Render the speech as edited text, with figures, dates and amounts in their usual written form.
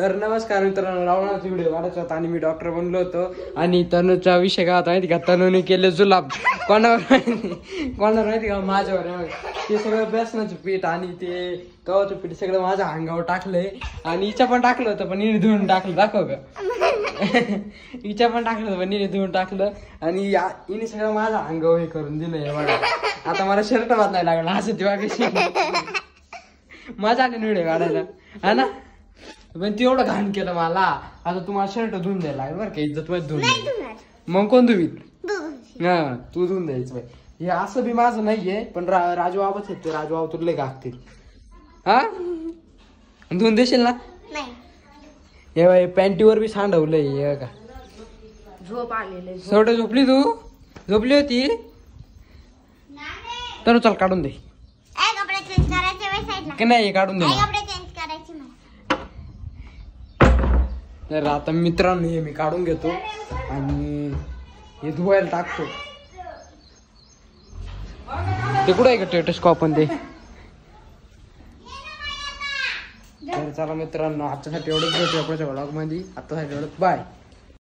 तर नमस्कार मित्रांनो, रावणाचा व्हिडिओ काढायचा होता आणि मी डॉक्टर बनलो होतो. आणि तनुचा विषय काय होता माहिती का, तनुने केले जुलाब. कोणावर माहिती का, माझ्यावर. ते सगळं बेसनाचं पीठ आणि ते गव्हाचं पीठ सगळं माझ्या अंगावर टाकलंय. आणि हिच्या पण टाकलं होतं पण हिने धुवून टाकलं. दाखव का हिच्या पण टाकलं होतं पण हिने धुवून टाकलं. आणि हिने सगळं माझ्या अंगावर हे करून दिलंय बघा. आता मला शर्ट बांधायला लागला असं ती वागायची. मजा आली व्हिडिओ काढायला हा ना. पण ती एवढं घाण केलं मला. आता तुम्हाला शर्ट धुवून द्यायला लागेल बरं का, इज्जत मध्ये धुवून. मग कोण धुवीत? हा तू धुवून द्यायचं बाई. हे असं बी माझं नाहीये पण राजू बाबाच येते. राजू बाबा तुला घागतील हा. धुवून देशील ना? हे बाई पॅन्टीवर बी सांडवलंय हे का. झोप आलेले. शेवट झोपली तू? झोपली होती तर चल काढून दे. नाही काढून दे. तर आता मित्रांनो हे मी काढून घेतो आणि हे धुवायला टाकतो. ते कुठं आहे का टेटस्कॉप पण ते. तर चला मित्रांनो, आजच्यासाठी एवढंच भेटूया पुढच्या व्लॉग मध्ये. आतासाठी एवढंच, बाय.